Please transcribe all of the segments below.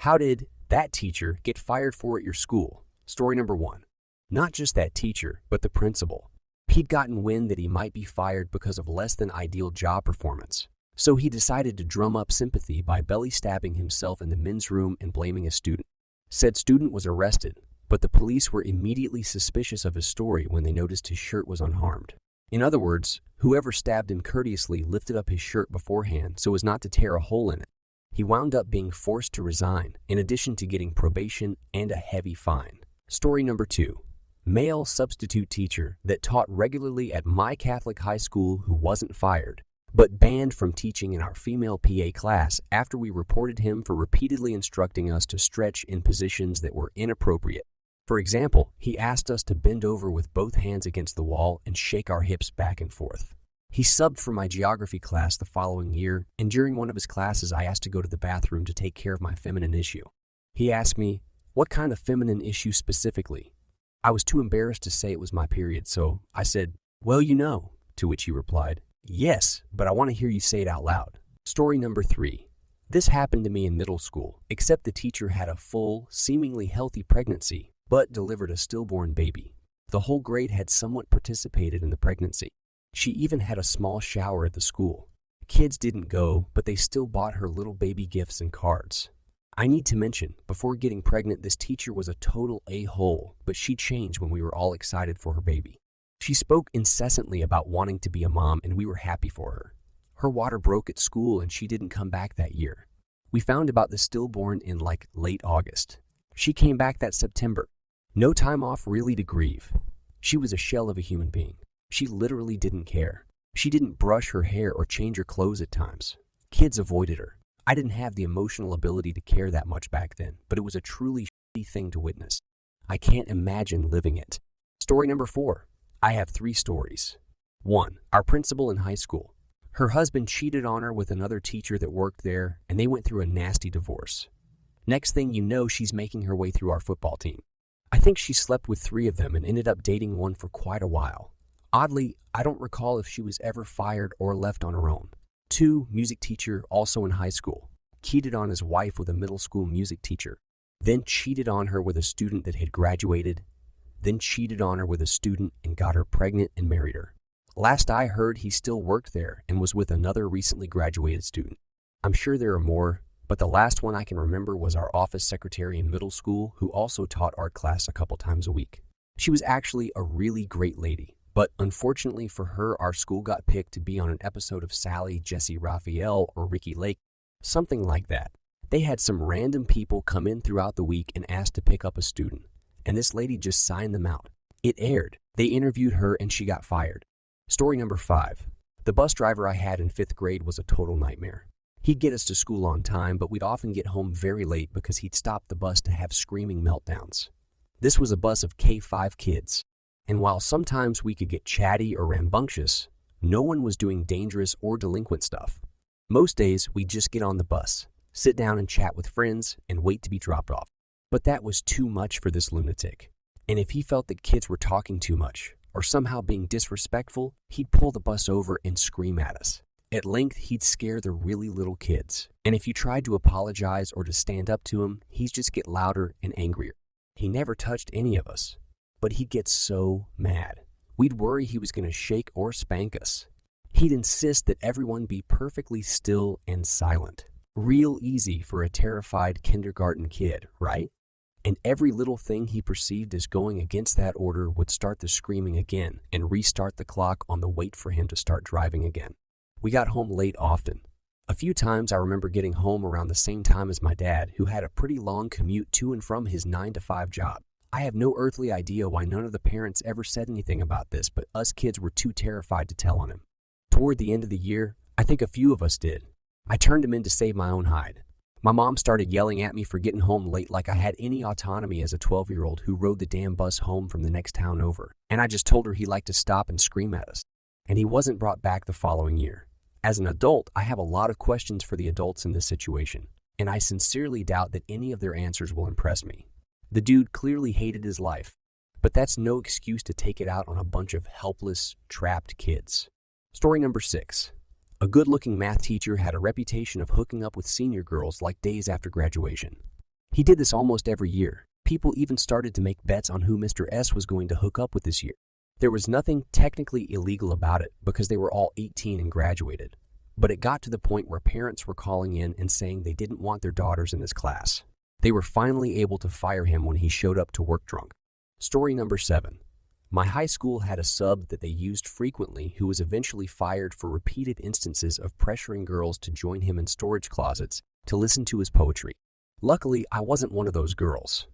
How did that teacher get fired for at your school? Story number 1. Not just that teacher, but the principal. He'd gotten wind that he might be fired because of less than ideal job performance. So he decided to drum up sympathy by belly stabbing himself in the men's room and blaming a student. Said student was arrested, but the police were immediately suspicious of his story when they noticed his shirt was unharmed. In other words, whoever stabbed him courteously lifted up his shirt beforehand so as not to tear a hole in it. He wound up being forced to resign, in addition to getting probation and a heavy fine. Story number 2. Male substitute teacher that taught regularly at my Catholic high school who wasn't fired, but banned from teaching in our female PA class after we reported him for repeatedly instructing us to stretch in positions that were inappropriate. For example, he asked us to bend over with both hands against the wall and shake our hips back and forth. He subbed for my geography class the following year, and during one of his classes I asked to go to the bathroom to take care of my feminine issue. He asked me, "What kind of feminine issue specifically?" I was too embarrassed to say it was my period, so I said, "Well, you know," to which he replied, "Yes, but I want to hear you say it out loud." Story number 3. This happened to me in middle school, except the teacher had a full, seemingly healthy pregnancy, but delivered a stillborn baby. The whole grade had somewhat participated in the pregnancy. She even had a small shower at the school. Kids didn't go, but they still bought her little baby gifts and cards. I need to mention, before getting pregnant, this teacher was a total a-hole, but she changed when we were all excited for her baby. She spoke incessantly about wanting to be a mom, and we were happy for her. Her water broke at school, and she didn't come back that year. We found about the stillborn in late August. She came back that September. No time off really to grieve. She was a shell of a human being. She literally didn't care. She didn't brush her hair or change her clothes at times. Kids avoided her. I didn't have the emotional ability to care that much back then, but it was a truly shitty thing to witness. I can't imagine living it. Story number 4. I have 3 stories. 1. Our principal in high school. Her husband cheated on her with another teacher that worked there, and they went through a nasty divorce. Next thing you know, she's making her way through our football team. I think she slept with 3 of them and ended up dating one for quite a while. Oddly, I don't recall if she was ever fired or left on her own. 2. Music teacher, also in high school. Cheated on his wife with a middle school music teacher. Then cheated on her with a student that had graduated. Then cheated on her with a student and got her pregnant and married her. Last I heard, he still worked there and was with another recently graduated student. I'm sure there are more, but the last one I can remember was our office secretary in middle school who also taught art class a couple times a week. She was actually a really great lady. But unfortunately for her, our school got picked to be on an episode of Sally, Jesse Raphael, or Ricky Lake, something like that. They had some random people come in throughout the week and asked to pick up a student, and this lady just signed them out. It aired. They interviewed her and she got fired. Story number 5. The bus driver I had in 5th grade was a total nightmare. He'd get us to school on time, but we'd often get home very late because he'd stop the bus to have screaming meltdowns. This was a bus of K-5 kids. And while sometimes we could get chatty or rambunctious, no one was doing dangerous or delinquent stuff. Most days, we'd just get on the bus, sit down and chat with friends, and wait to be dropped off. But that was too much for this lunatic. And if he felt that kids were talking too much, or somehow being disrespectful, he'd pull the bus over and scream at us. At length, he'd scare the really little kids. And if you tried to apologize or to stand up to him, he'd just get louder and angrier. He never touched any of us. But he'd get so mad. We'd worry he was going to shake or spank us. He'd insist that everyone be perfectly still and silent. Real easy for a terrified kindergarten kid, right? And every little thing he perceived as going against that order would start the screaming again and restart the clock on the wait for him to start driving again. We got home late often. A few times I remember getting home around the same time as my dad, who had a pretty long commute to and from his 9-to-5 job. I have no earthly idea why none of the parents ever said anything about this, but us kids were too terrified to tell on him. Toward the end of the year, I think a few of us did. I turned him in to save my own hide. My mom started yelling at me for getting home late like I had any autonomy as a 12-year-old who rode the damn bus home from the next town over. And I just told her he liked to stop and scream at us. And he wasn't brought back the following year. As an adult, I have a lot of questions for the adults in this situation, and I sincerely doubt that any of their answers will impress me. The dude clearly hated his life, but that's no excuse to take it out on a bunch of helpless, trapped kids. Story number 6. A good-looking math teacher had a reputation of hooking up with senior girls like days after graduation. He did this almost every year. People even started to make bets on who Mr. S was going to hook up with this year. There was nothing technically illegal about it because they were all 18 and graduated. But it got to the point where parents were calling in and saying they didn't want their daughters in his class. They were finally able to fire him when he showed up to work drunk. Story number 7. My high school had a sub that they used frequently who was eventually fired for repeated instances of pressuring girls to join him in storage closets to listen to his poetry. Luckily, I wasn't one of those girls.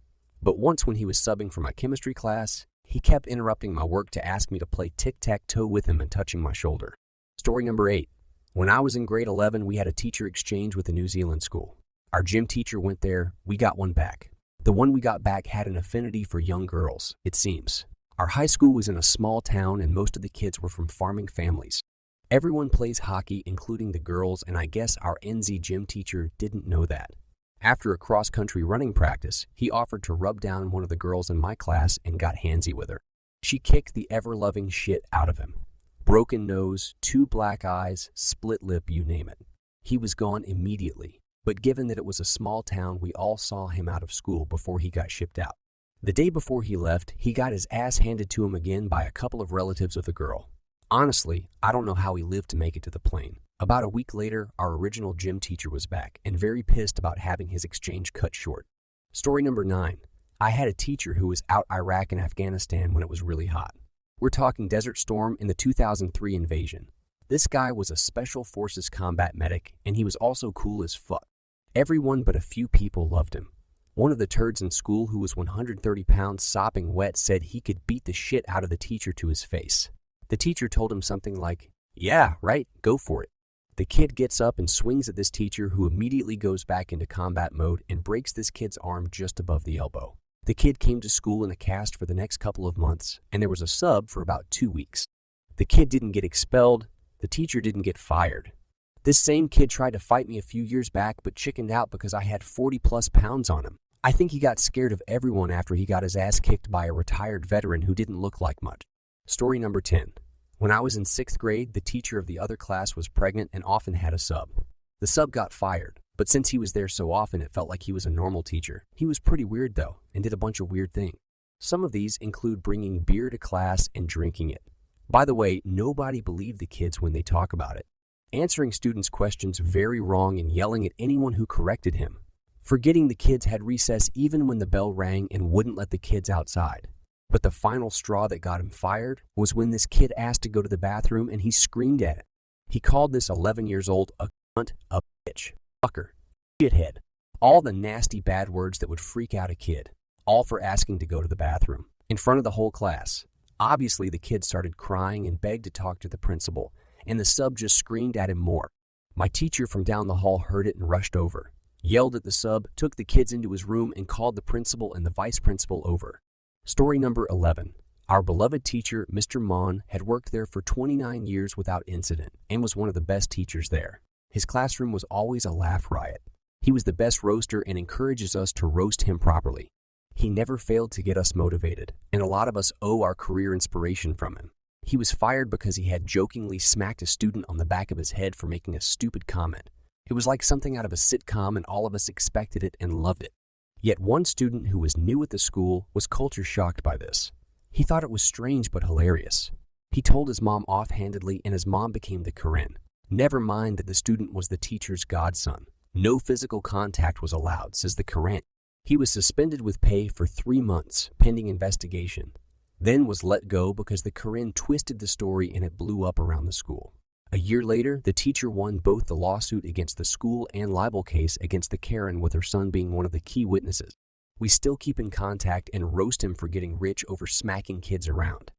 But once when he was subbing for my chemistry class, he kept interrupting my work to ask me to play tic-tac-toe with him and touching my shoulder. Story number 8. When I was in grade 11, we had a teacher exchange with a New Zealand school. Our gym teacher went there, we got one back. The one we got back had an affinity for young girls, it seems. Our high school was in a small town and most of the kids were from farming families. Everyone plays hockey, including the girls, and I guess our NZ gym teacher didn't know that. After a cross-country running practice, he offered to rub down one of the girls in my class and got handsy with her. She kicked the ever-loving shit out of him. Broken nose, 2 black eyes, split lip, you name it. He was gone immediately, but given that it was a small town, we all saw him out of school before he got shipped out. The day before he left, he got his ass handed to him again by a couple of relatives of the girl. Honestly, I don't know how he lived to make it to the plane. About a week later, our original gym teacher was back and very pissed about having his exchange cut short. Story number 9. I had a teacher who was out Iraq and Afghanistan when it was really hot. We're talking Desert Storm in the 2003 invasion. This guy was a Special Forces combat medic, and he was also cool as fuck. Everyone but a few people loved him. One of the turds in school who was 130 pounds sopping wet said he could beat the shit out of the teacher to his face. The teacher told him something like, "Yeah, right, go for it." The kid gets up and swings at this teacher, who immediately goes back into combat mode and breaks this kid's arm just above the elbow. The kid came to school in a cast for the next couple of months, and there was a sub for about 2 weeks. The kid didn't get expelled, the teacher didn't get fired. This same kid tried to fight me a few years back but chickened out because I had 40+ pounds on him. I think he got scared of everyone after he got his ass kicked by a retired veteran who didn't look like much. Story number 10. When I was in 6th grade, the teacher of the other class was pregnant and often had a sub. The sub got fired, but since he was there so often, it felt like he was a normal teacher. He was pretty weird though, and did a bunch of weird things. Some of these include bringing beer to class and drinking it. By the way, nobody believed the kids when they talk about it. Answering students' questions very wrong and yelling at anyone who corrected him. Forgetting the kids had recess even when the bell rang and wouldn't let the kids outside. But the final straw that got him fired was when this kid asked to go to the bathroom and he screamed at it. He called this 11 years old a cunt, a bitch, fucker, shithead. All the nasty bad words that would freak out a kid. All for asking to go to the bathroom. In front of the whole class. Obviously, the kid started crying and begged to talk to the principal, and the sub just screamed at him more. My teacher from down the hall heard it and rushed over. Yelled at the sub, took the kids into his room, and called the principal and the vice principal over. Story number 11. Our beloved teacher, Mr. Mon, had worked there for 29 years without incident and was one of the best teachers there. His classroom was always a laugh riot. He was the best roaster and encourages us to roast him properly. He never failed to get us motivated, and a lot of us owe our career inspiration from him. He was fired because he had jokingly smacked a student on the back of his head for making a stupid comment. It was like something out of a sitcom, and all of us expected it and loved it. Yet one student who was new at the school was culture shocked by this. He thought it was strange but hilarious. He told his mom offhandedly, and his mom became the Karen. Never mind that the student was the teacher's godson. No physical contact was allowed, says the Karen. He was suspended with pay for 3 months, pending investigation. Then was let go because the Karen twisted the story and it blew up around the school. A year later, the teacher won both the lawsuit against the school and libel case against the Karen, with her son being one of the key witnesses. We still keep in contact and roast him for getting rich over smacking kids around.